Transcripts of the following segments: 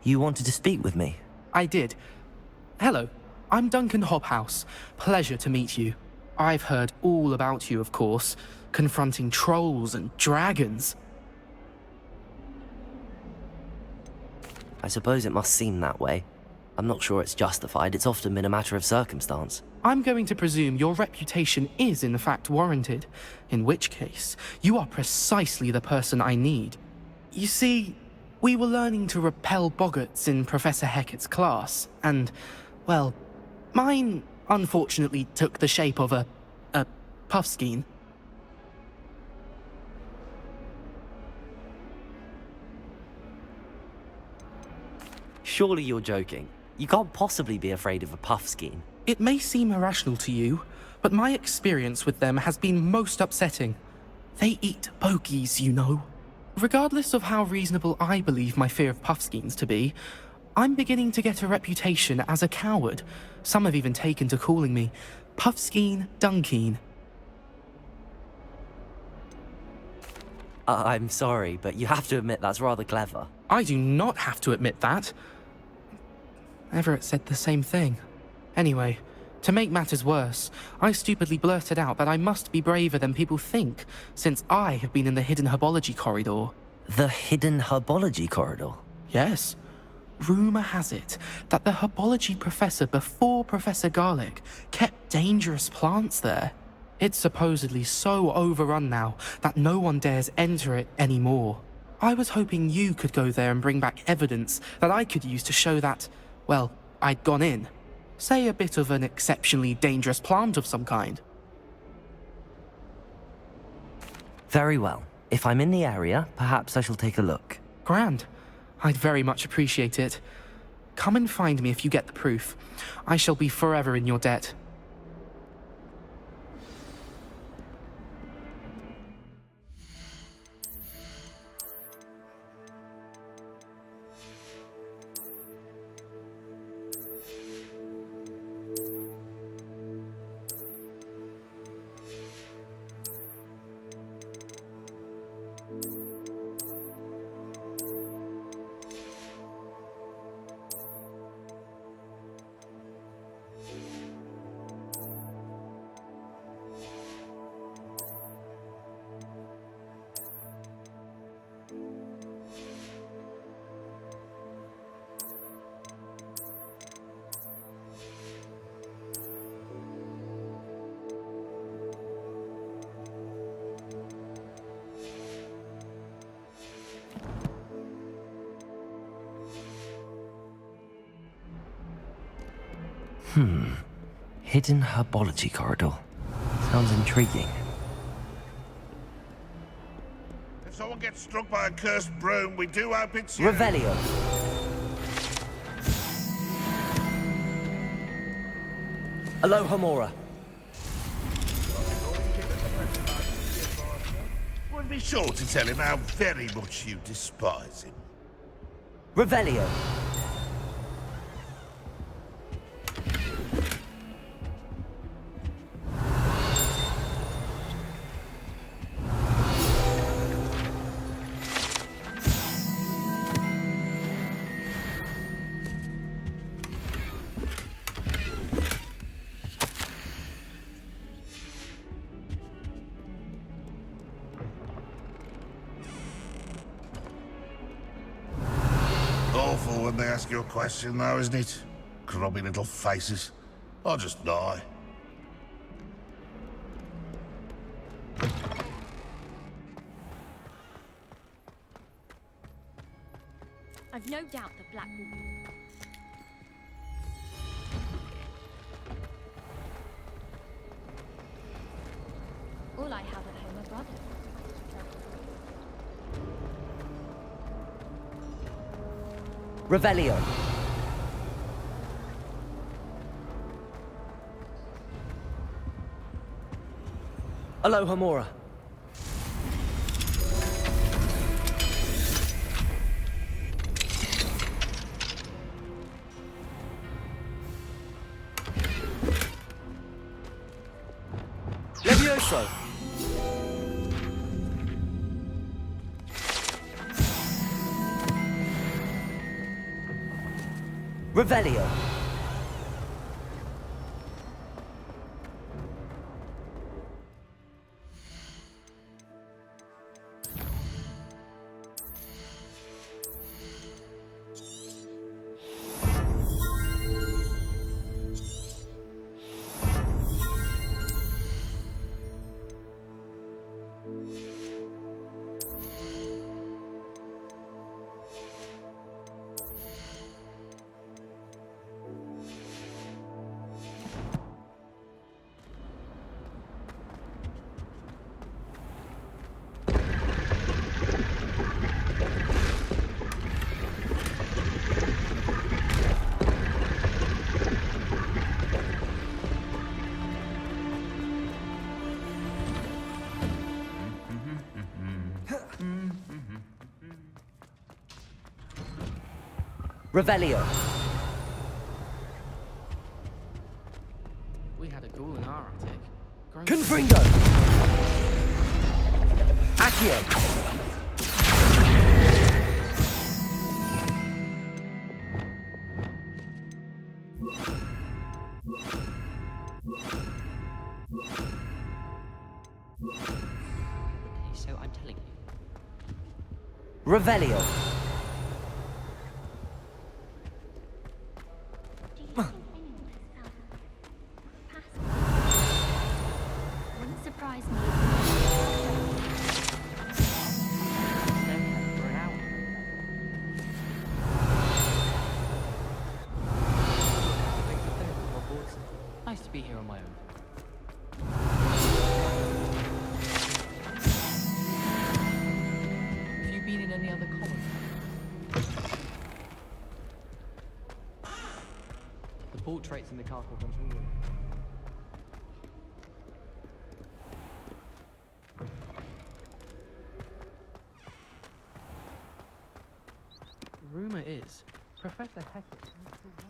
You wanted to speak with me? I did. Hello, I'm Duncan Hobhouse. Pleasure to meet you. I've heard all about you, of course, confronting trolls and dragons. I suppose it must seem that way. I'm not sure it's justified. It's often been a matter of circumstance. I'm going to presume your reputation is in fact warranted, in which case, you are precisely the person I need. You see, we were learning to repel boggarts in Professor Hecat's class, and, well, mine unfortunately took the shape of a puffskein. Surely you're joking. You can't possibly be afraid of a puffskein. It may seem irrational to you, but my experience with them has been most upsetting. They eat bogies, you know. Regardless of how reasonable I believe my fear of puffskeins to be, I'm beginning to get a reputation as a coward. Some have even taken to calling me Puffskein Dunkeen. I'm sorry, but you have to admit that's rather clever. I do not have to admit that. Everett said the same thing. Anyway, to make matters worse, I stupidly blurted out that I must be braver than people think, since I have been in the hidden herbology corridor. The hidden herbology corridor? Yes. Rumour has it that the herbology professor before Professor Garlic kept dangerous plants there. It's supposedly so overrun now that no one dares enter it anymore. I was hoping you could go there and bring back evidence that I could use to show that, well, I'd gone in. Say a bit of an exceptionally dangerous plant of some kind. Very well. If I'm in the area, perhaps I shall take a look. Grand. I'd very much appreciate it. Come and find me if you get the proof. I shall be forever in your debt. Hidden herbology corridor. Sounds intriguing. If someone gets struck by a cursed broom, we do hope it's you. Revelio. Aloha Mora. Would be sure to tell him how very much you despise him. Revelio. Awful when they ask you a question, though, isn't it? Grubby little faces. I'll just die. I've no doubt that Black will... All I have at home are brothers. Revelio. Aloha Mora. Levioso. Revelio. Revelio. We had a ghoul in our attic. Confringo. Accio. Okay, so I'm telling you. Revelio. Do you think anyone has found password? Wouldn't surprise me. Stay here for an hour. Nice to be here on my own. Have you been in any other common? The portraits in the castle continue. Rumor is, Professor Hackett wants to work.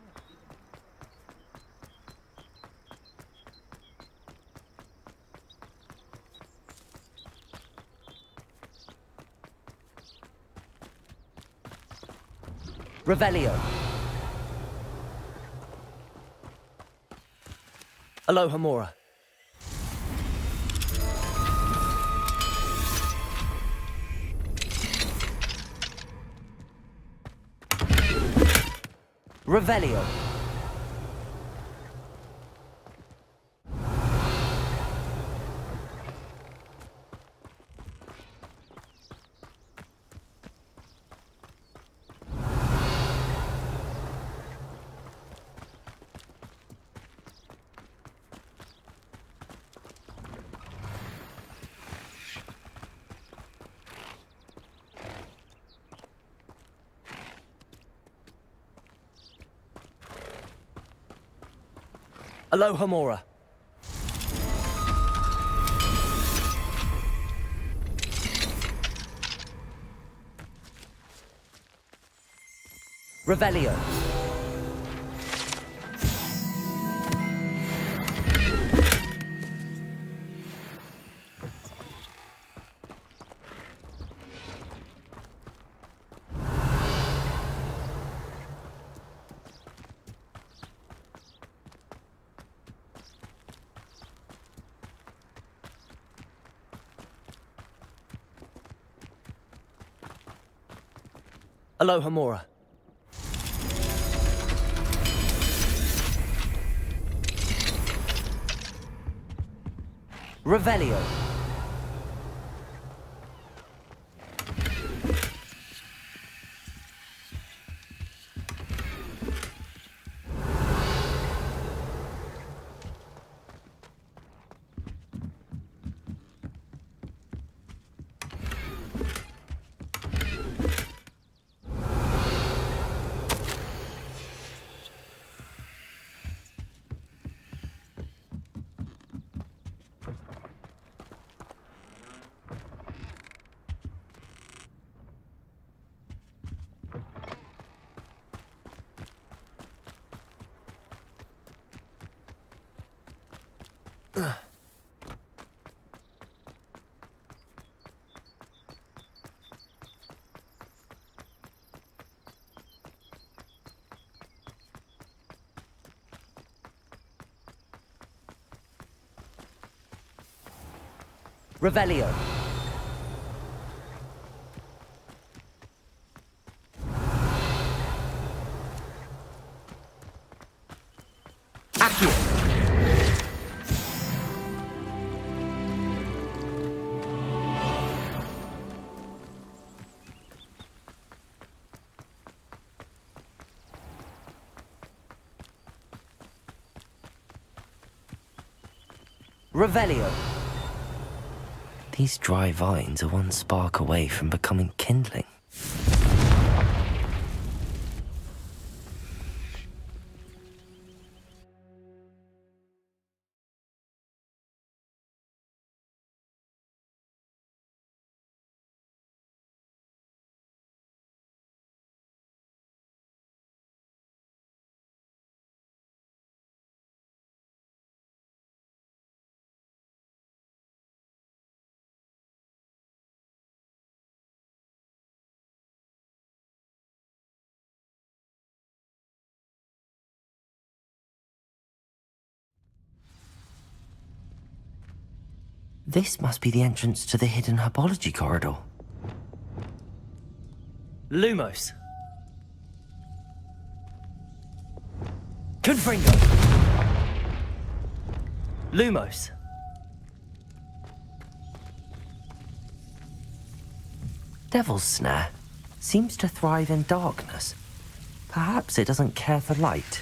Revelio. Aloha Mora. Revelio. Aloha Mora. Revelio. Aloha Mora. Revelio. Revelio. Accio. Revelio. These dry vines are one spark away from becoming kindling. This must be the entrance to the hidden herbology corridor. Lumos. Confringo. Lumos. Devil's Snare seems to thrive in darkness. Perhaps it doesn't care for light.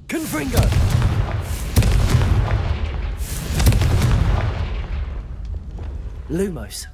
Confringo! Lumos.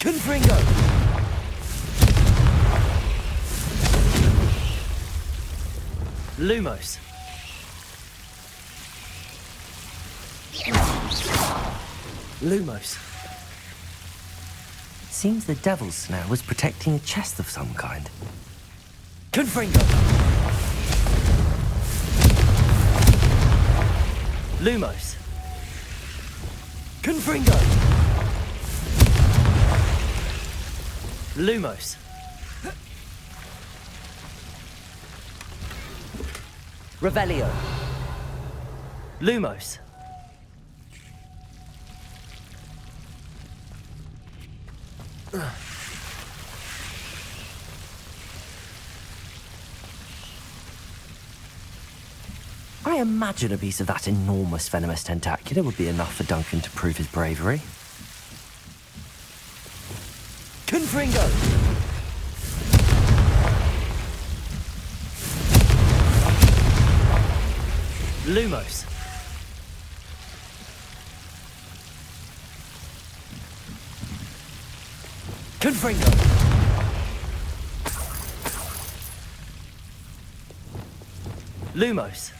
Confringo! Lumos. Lumos. Seems the Devil's Snare was protecting a chest of some kind. Confringo! Lumos. Confringo! Lumos. Revelio. Lumos. I imagine a piece of that enormous venomous tentacular would be enough for Duncan to prove his bravery. Confringo! Lumos. Confringo! Lumos.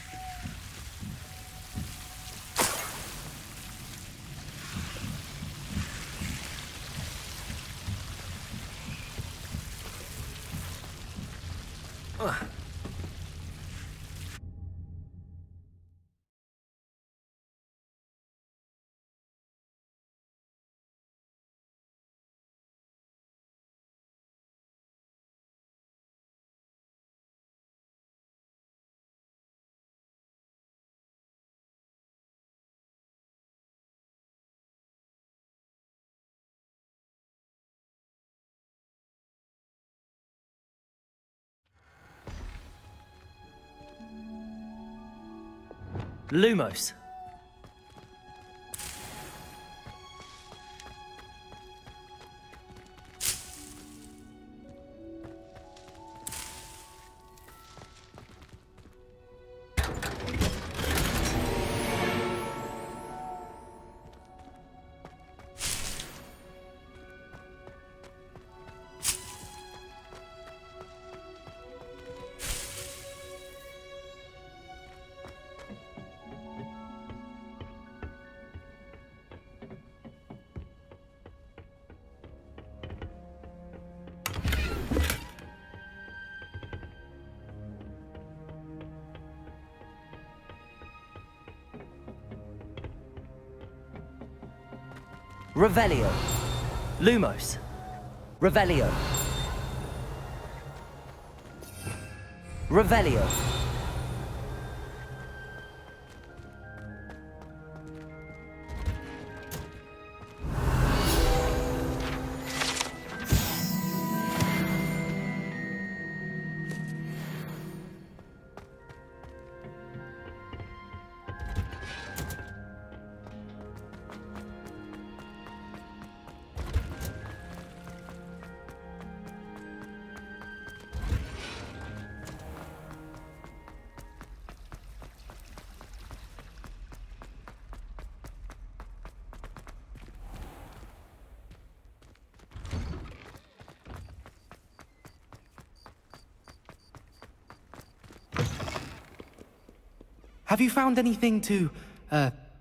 Lumos. Revelio. Lumos. Revelio. Revelio. Have you found anything to,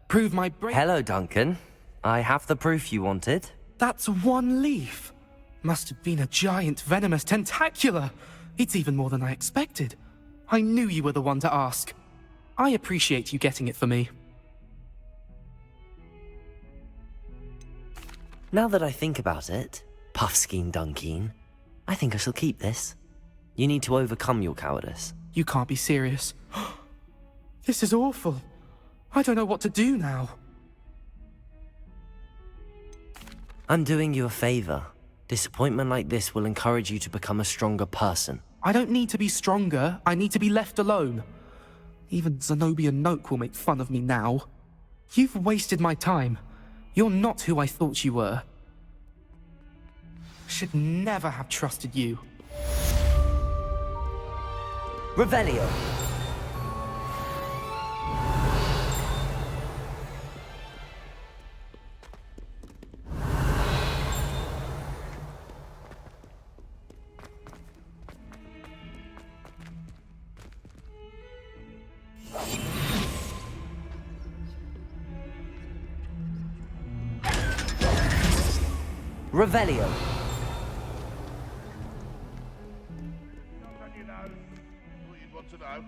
prove my break? Hello, Duncan. I have the proof you wanted. That's one leaf. Must have been a giant venomous tentacula. It's even more than I expected. I knew you were the one to ask. I appreciate you getting it for me. Now that I think about it, Puffskein Dunkeen, I think I shall keep this. You need to overcome your cowardice. You can't be serious. This is awful. I don't know what to do now. I'm doing you a favor. Disappointment like this will encourage you to become a stronger person. I don't need to be stronger. I need to be left alone. Even Zenobia Noak will make fun of me now. You've wasted my time. You're not who I thought you were. Should never have trusted you. Revelio. Revelio. Don't you know what you'd want to know?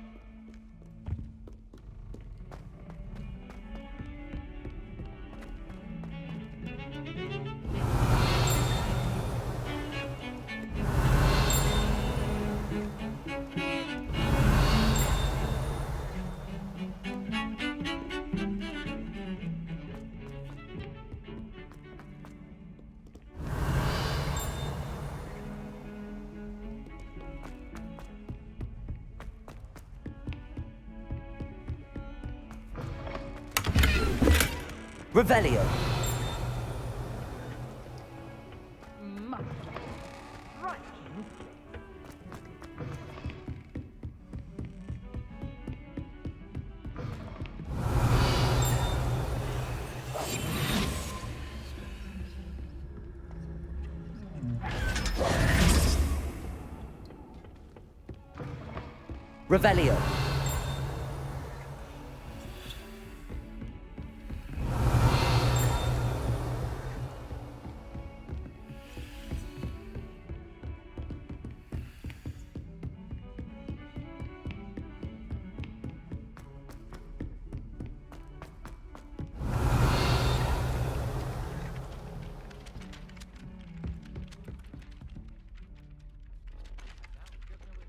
Revelio. Revelio.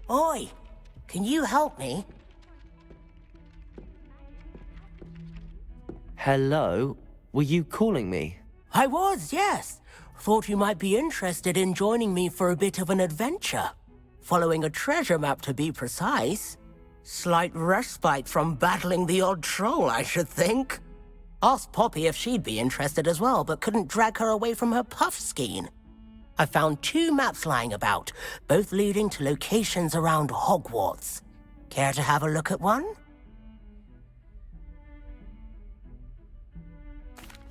Oi! Can you help me? Hello? Were you calling me? I was, yes. Thought you might be interested in joining me for a bit of an adventure. Following a treasure map, to be precise. Slight respite from battling the odd troll, I should think. Asked Poppy if she'd be interested as well, but couldn't drag her away from her puff skein. I found 2 maps lying about, both leading to locations around Hogwarts. Care to have a look at one?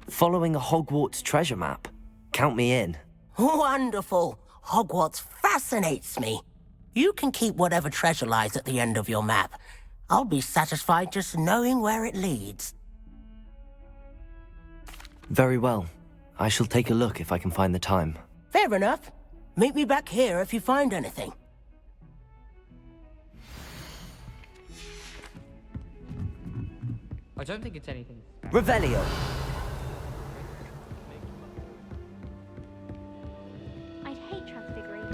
Following a Hogwarts treasure map. Count me in. Wonderful. Hogwarts fascinates me. You can keep whatever treasure lies at the end of your map. I'll be satisfied just knowing where it leads. Very well. I shall take a look if I can find the time. Fair enough. Meet me back here if you find anything. I don't think it's anything. Revelio! I'd hate transfiguration.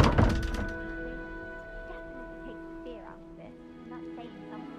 Definitely takes the fear out of this, and that's saying something.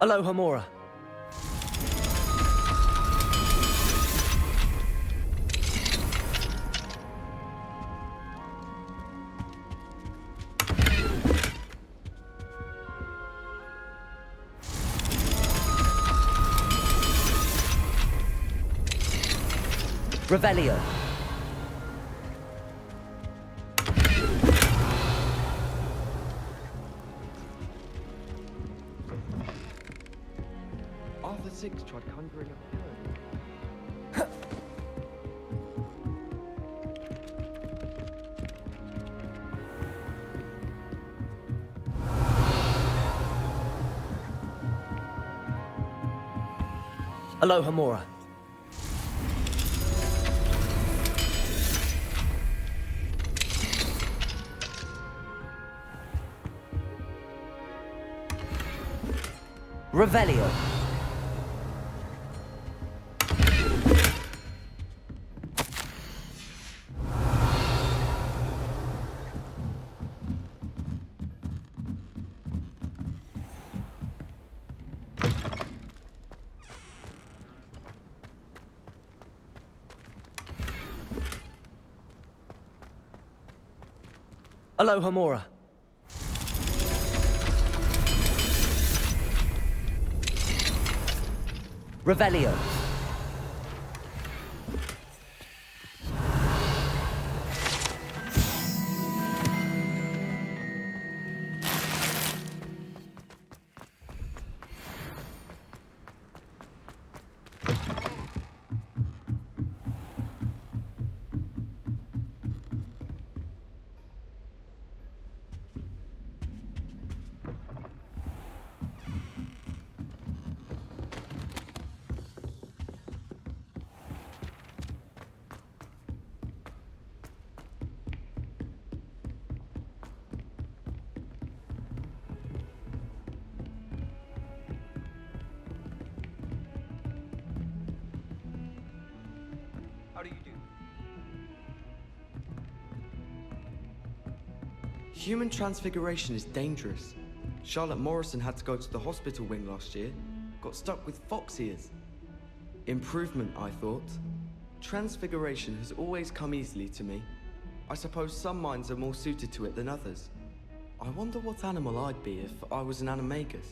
Aloha Mora. Revelio. Arthur VI tried conjuring a HUN. Aloha Mora. Revelio. Aloha Mora. Revelio. How do you do? Human transfiguration is dangerous. Charlotte Morrison had to go to the hospital wing last year. Got stuck with fox ears. Improvement, I thought. Transfiguration has always come easily to me. I suppose some minds are more suited to it than others. I wonder what animal I'd be if I was an animagus.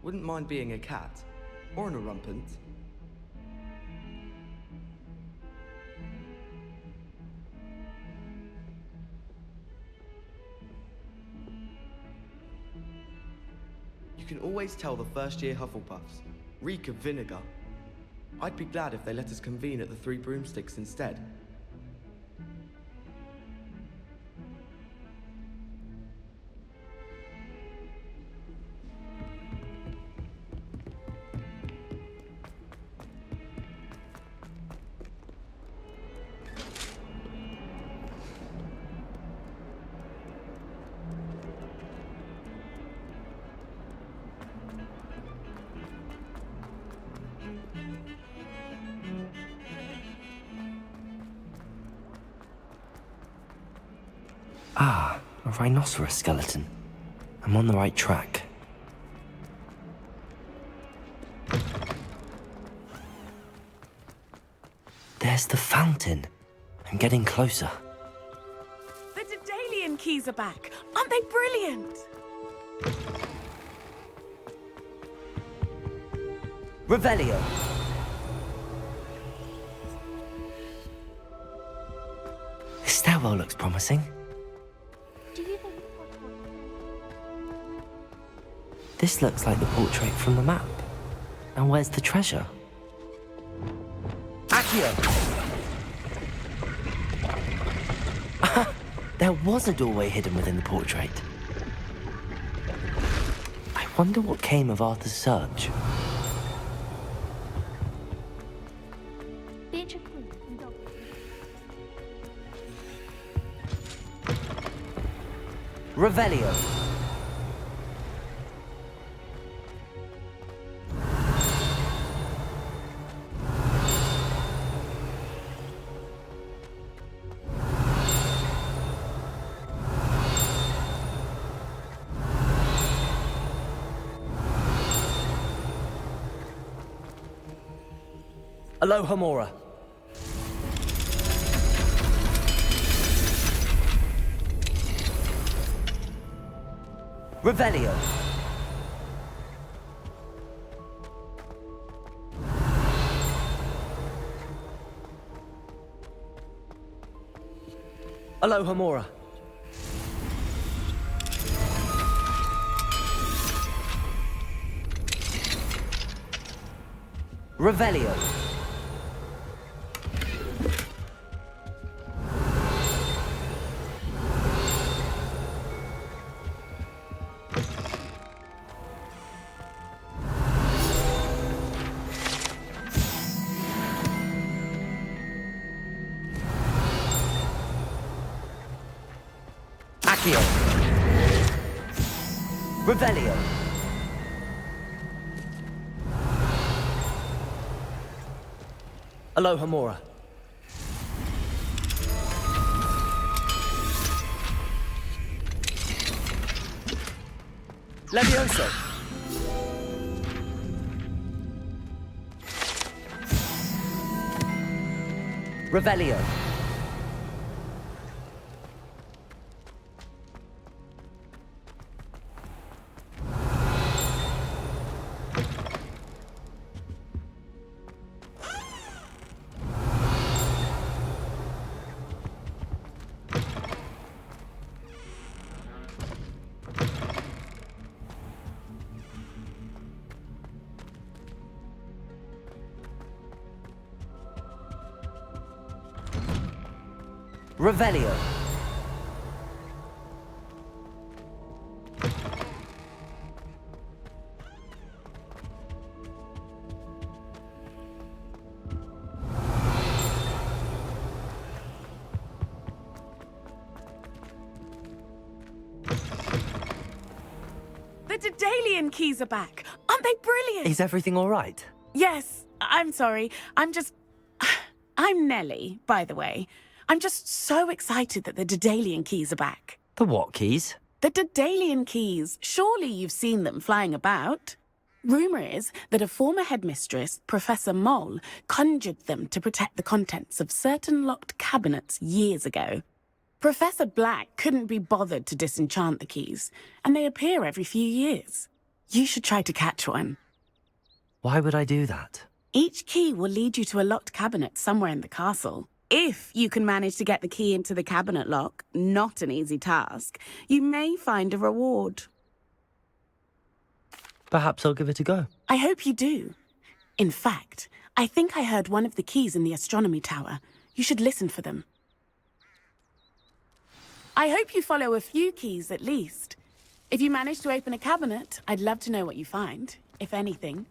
Wouldn't mind being a cat. Or an orumpant. You can always tell the first-year Hufflepuffs. Reek of vinegar. I'd be glad if they let us convene at the Three Broomsticks instead. Ah, a rhinoceros skeleton. I'm on the right track. There's the fountain. I'm getting closer. The Daedalian keys are back. Aren't they brilliant? Revelio. This stairwell looks promising. Do you think it's possible to This looks like the portrait from the map. And where's the treasure? Accio! There was a doorway hidden within the portrait. I wonder what came of Arthur's search. the ancient queen and dog? Revelio. Aloha Mora. Revelio. Aloha Mora. Revelio. Accio. Revelio. Aloha Mora. Levioso. Revelio. Revelio. The Daedalian keys are back. Aren't they brilliant? Is everything all right? Yes, I'm sorry. I'm Nellie, by the way. I'm just so excited that the Daedalian keys are back. The what keys? The Daedalian keys. Surely you've seen them flying about. Rumour is that a former headmistress, Professor Moll, conjured them to protect the contents of certain locked cabinets years ago. Professor Black couldn't be bothered to disenchant the keys, and they appear every few years. You should try to catch one. Why would I do that? Each key will lead you to a locked cabinet somewhere in the castle. If you can manage to get the key into the cabinet lock, not an easy task, you may find a reward. Perhaps I'll give it a go. I hope you do. In fact, I think I heard one of the keys in the astronomy tower. You should listen for them. I hope you follow a few keys at least. If you manage to open a cabinet, I'd love to know what you find, if anything.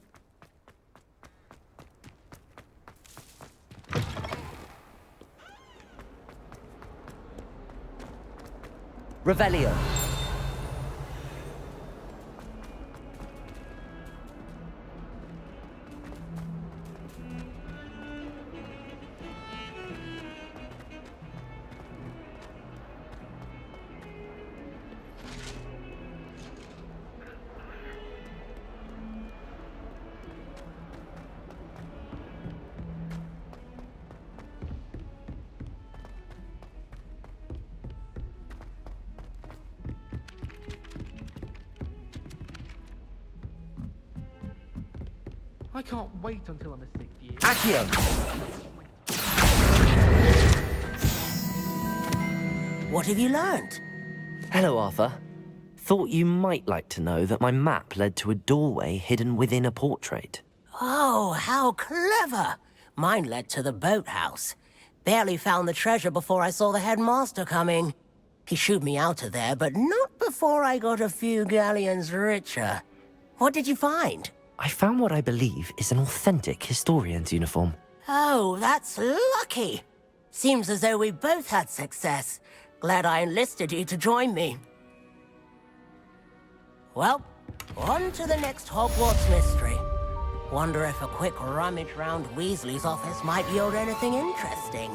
Revelio. I can't wait until I'm a sixth year. Accio! What have you learned? Hello, Arthur. Thought you might like to know that my map led to a doorway hidden within a portrait. Oh, how clever! Mine led to the boathouse. Barely found the treasure before I saw the headmaster coming. He shooed me out of there, but not before I got a few galleons richer. What did you find? I found what I believe is an authentic historian's uniform. Oh, that's lucky. Seems as though we both had success. Glad I enlisted you to join me. Well, on to the next Hogwarts mystery. Wonder if a quick rummage round Weasley's office might yield anything interesting.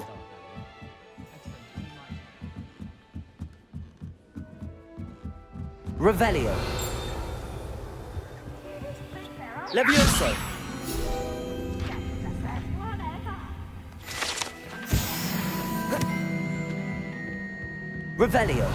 Revelio. Levioso. Revelio.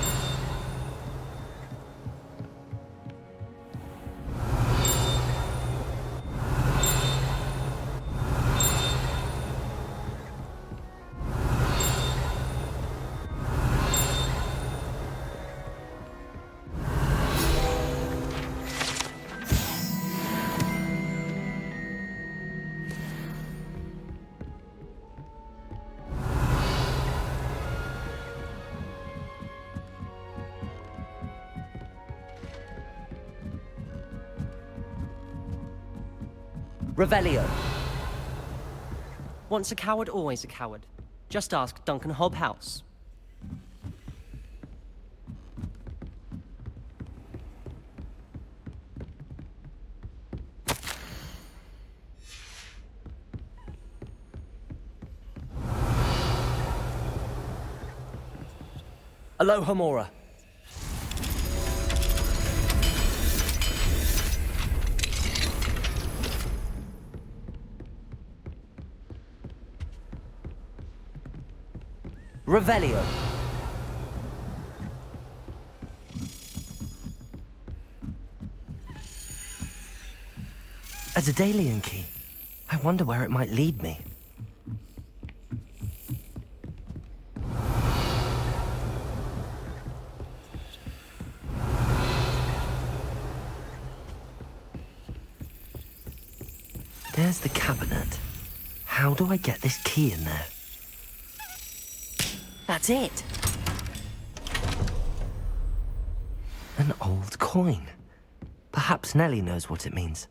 Revelio. Once a coward, always a coward. Just ask Duncan Hobhouse. Aloha Mora. Revelio. A Daedalian key. I wonder where it might lead me. There's the cabinet. How do I get this key in there? That's it. An old coin. Perhaps Nellie knows what it means.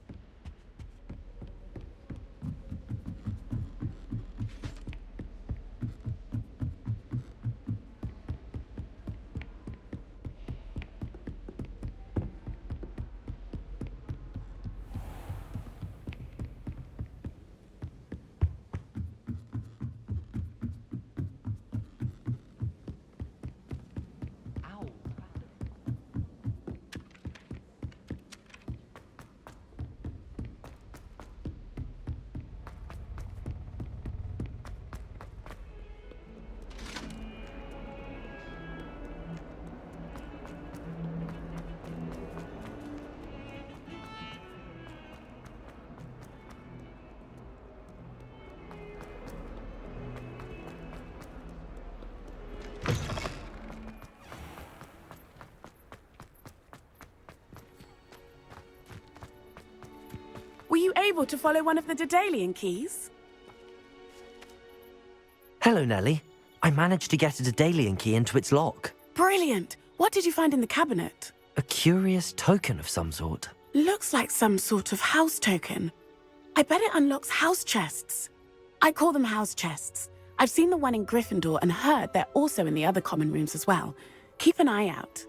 Were you able to follow one of the Daedalian keys? Hello, Nellie. I managed to get a Daedalian key into its lock. Brilliant! What did you find in the cabinet? A curious token of some sort. Looks like some sort of house token. I bet it unlocks house chests. I call them house chests. I've seen the one in Gryffindor and heard they're also in the other common rooms as well. Keep an eye out.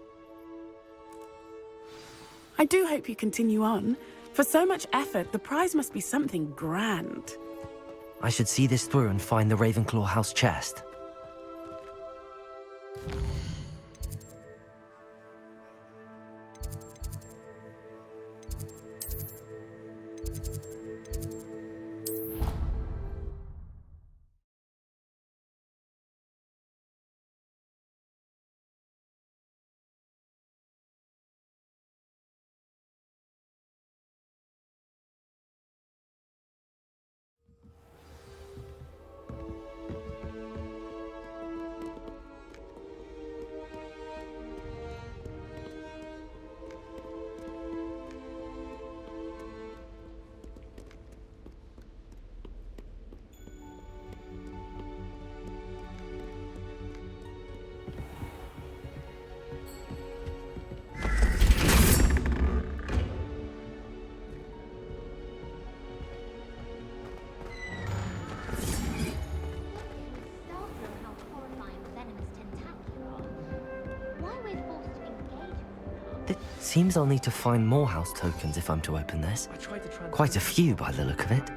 I do hope you continue on. For so much effort, the prize must be something grand. I should see this through and find the Ravenclaw house chest. Seems I'll need to find more house tokens if I'm to open this. I tried to transfer... Quite a few by the look of it.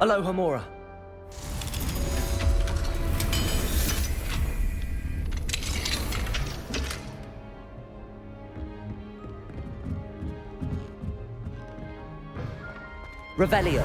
Aloha Mora. Revelio.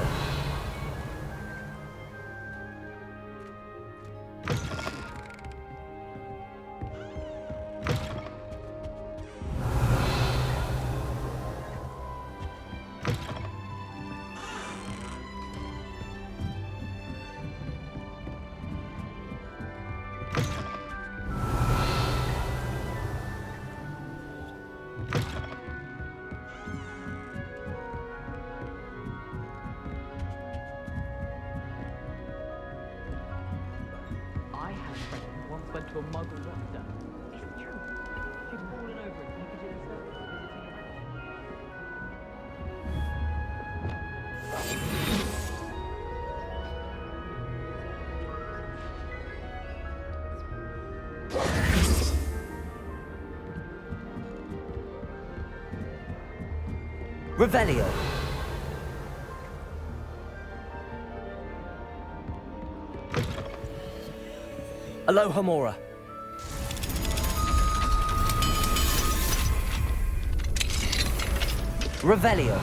I had a friend who once went to a muggle doctor. It's true. She'd fallen over and taken to herself visiting around. Revelio. Aloha Mora. Revelio.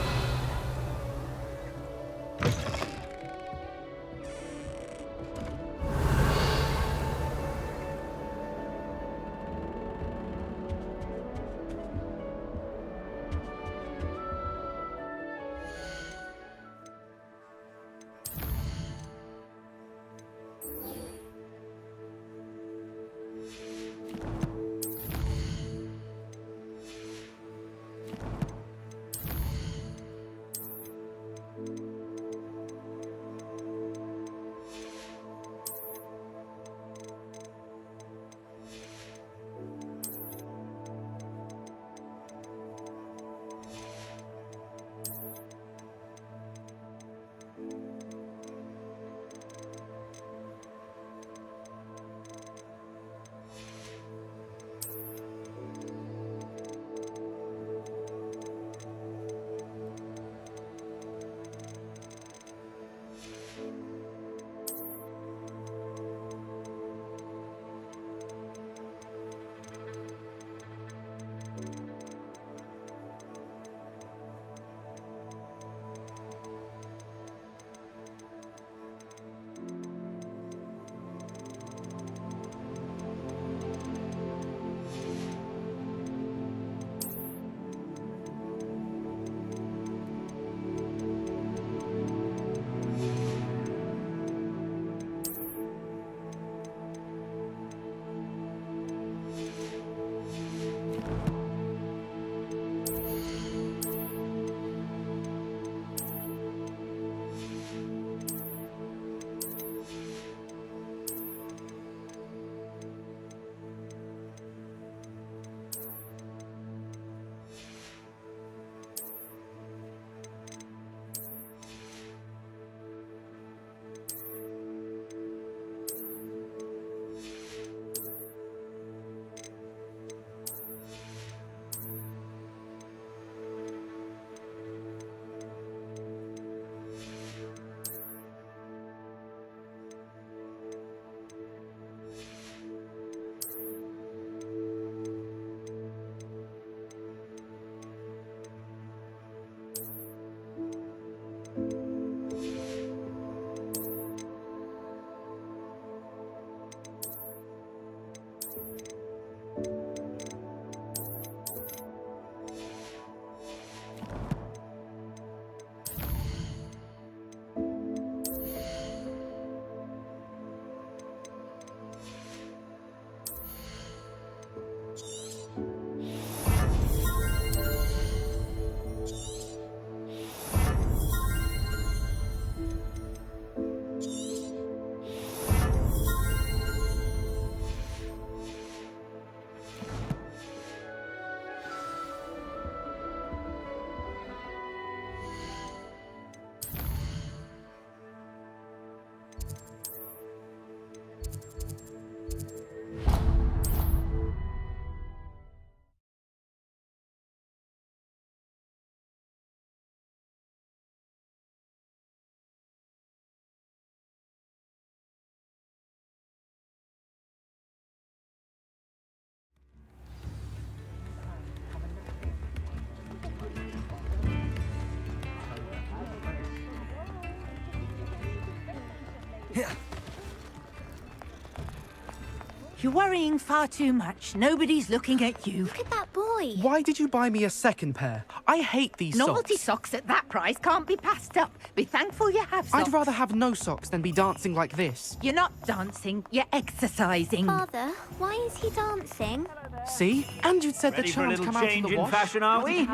You're worrying far too much. Nobody's looking at you. Look at that boy. Why did you buy me a second pair? I hate these Novelty socks. socks at that price can't be passed up. Be thankful you have socks. I'd rather have no socks than be dancing like this. You're not dancing, you're exercising. Father, why is he dancing? See? And you'd said Ready the for a charms little come out of change the in wash. fashion, are we?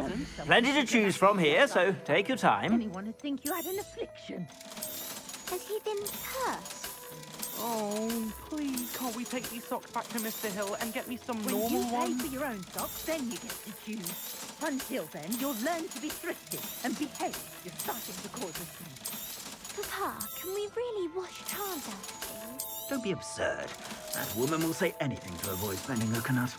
Plenty to choose from here, so take your time. Anyone would think you had an affliction. Has he been cursed? Oh, please, can't we take these socks back to Mr. Hill and get me some When normal you pay ones? for your own socks, then you get to choose. Until then, you'll learn to be thrifty and behave. You're starting to cause a scene. Papa, can we really wash charms out of things? Don't be absurd. That woman will say anything to avoid spending a canut.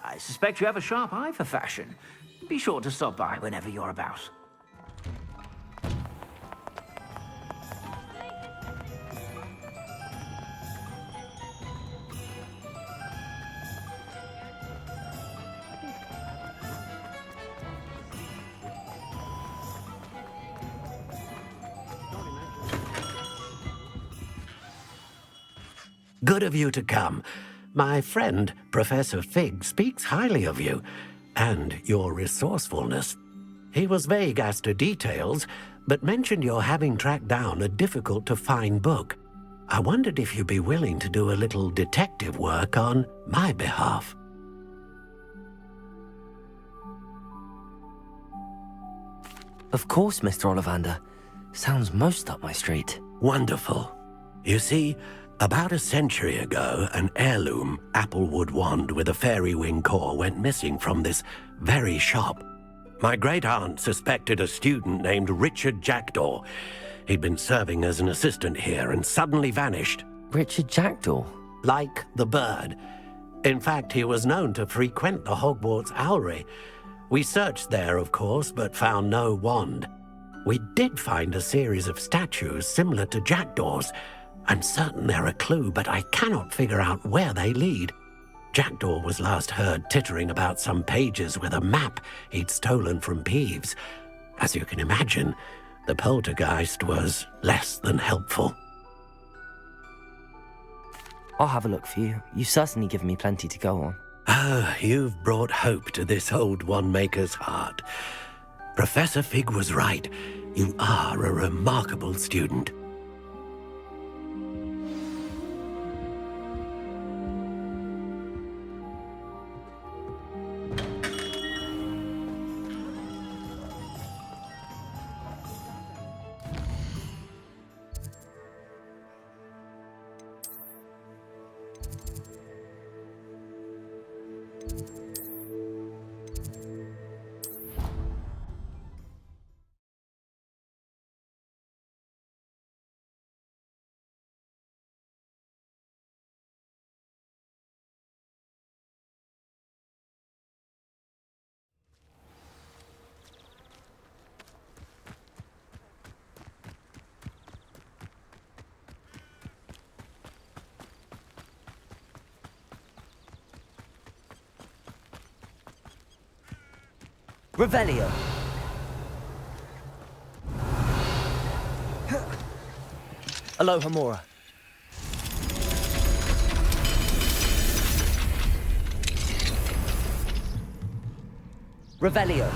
I suspect you have a sharp eye for fashion. Be sure to stop by whenever you're about. Good of you to come. My friend, Professor Fig, speaks highly of you and your resourcefulness. He was vague as to details, but mentioned your having tracked down a difficult-to-find book. I wondered if you'd be willing to do a little detective work on my behalf. Of course, Mr. Ollivander. Sounds most up my street. Wonderful. You see, about a century ago, an heirloom applewood wand with a fairy wing core went missing from this very shop. My great-aunt suspected a student named Richard Jackdaw. He'd been serving as an assistant here and suddenly vanished. Richard Jackdaw? Like the bird. In fact, he was known to frequent the Hogwarts Owlery. We searched there, of course, but found no wand. We did find a series of statues similar to Jackdaw's. I'm certain they're a clue, but I cannot figure out where they lead. Jackdaw was last heard tittering about some pages with a map he'd stolen from Peeves. As you can imagine, the poltergeist was less than helpful. I'll have a look for you. You've certainly given me plenty to go on. Ah, you've brought hope to this old one-maker's heart. Professor Fig was right. You are a remarkable student. Revelio. Aloha Mora. Revelio.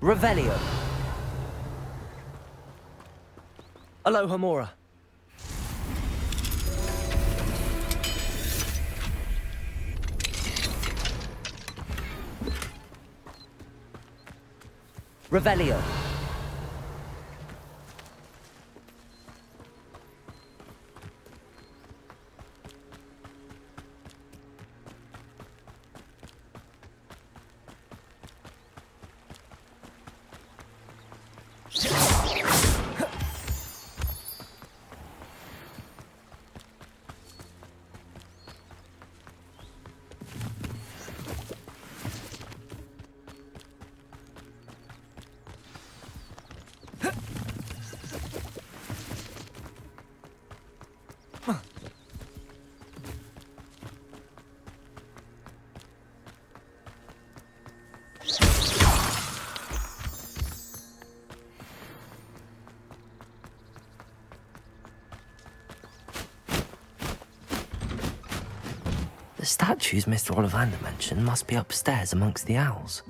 Revelio. Aloha Mora. Revelio. The statues Mr. Ollivander mentioned must be upstairs amongst the owls.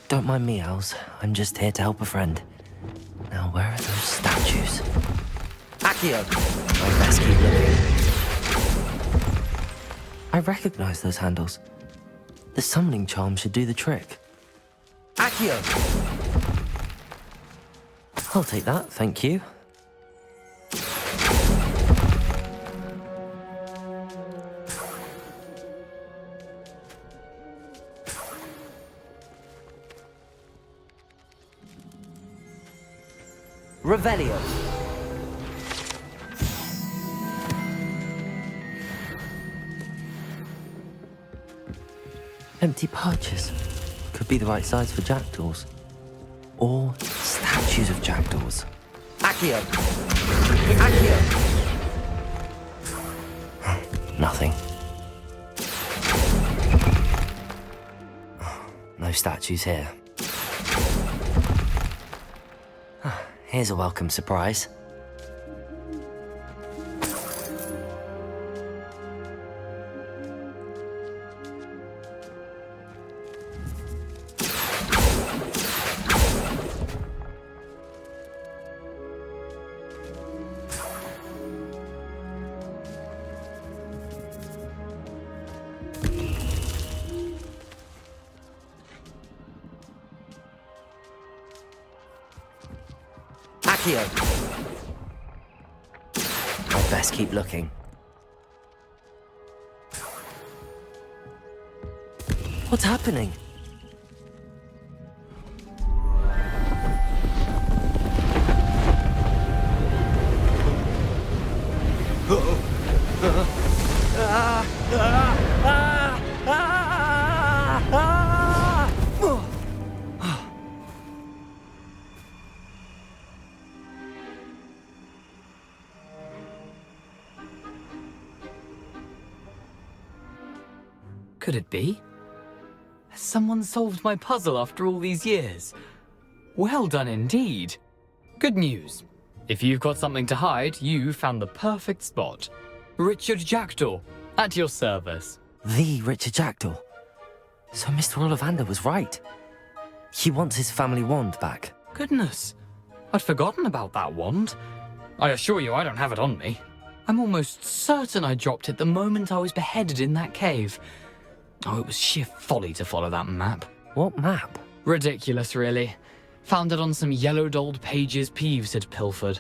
Don't mind me, owls. I'm just here to help a friend. Now, where are those statues? Accio! I best keep looking. I recognize those handles. The summoning charm should do the trick. Accio! I'll take that, thank you. Revelio. Empty pouches. Could be the right size for jackdaws. Or statues of jackdaws. Accio! Accio! Nothing. No statues here. Here's a welcome surprise. I'd best keep looking. What's happening? Could it be? Has someone solved my puzzle after all these years? Well done indeed. Good news. If you've got something to hide, you found the perfect spot. Richard Jackdaw, at your service. The Richard Jackdaw. So Mr. Ollivander was right. He wants his family wand back. Goodness, I'd forgotten about that wand. I assure you I don't have it on me. I'm almost certain I dropped it the moment I was beheaded in that cave. Oh, it was sheer folly to follow that map. What map? Ridiculous, really. Found it on some yellowed old pages Peeves had pilfered.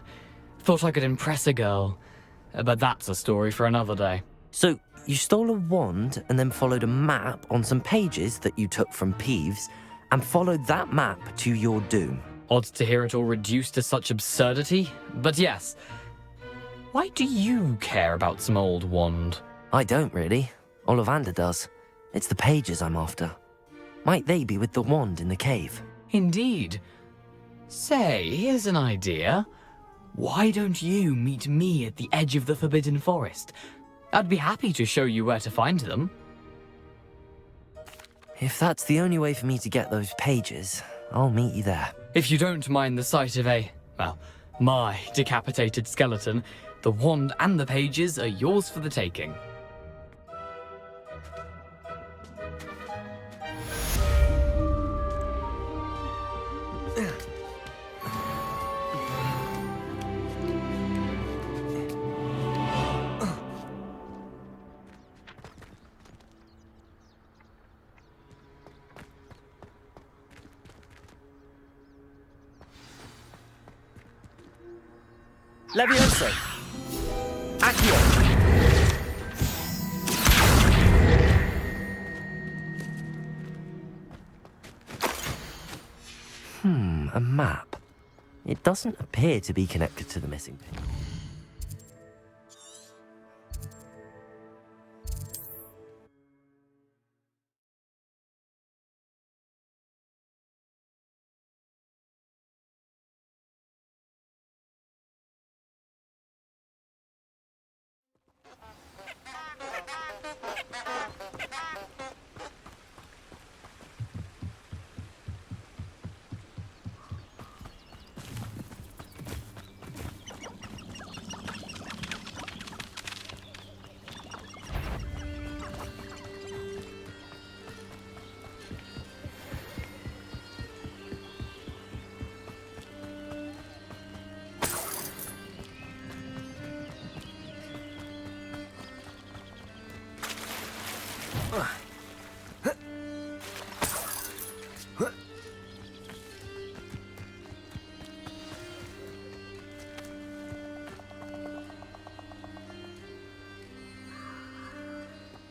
Thought I could impress a girl. But that's a story for another day. So, you stole a wand and then followed a map on some pages that you took from Peeves and followed that map to your doom. Odd to hear it all reduced to such absurdity, but yes. Why do you care about some old wand? I don't really. Ollivander does. It's the pages I'm after. Might they be with the wand in the cave? Indeed. Say, here's an idea. Why don't you meet me at the edge of the Forbidden Forest? I'd be happy to show you where to find them. If that's the only way for me to get those pages, I'll meet you there. If you don't mind the sight of my decapitated skeleton, The wand and the pages are yours for the taking. Levioso! Accio! A map. It doesn't appear to be connected to the missing page.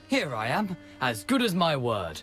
Here I am, as good as my word.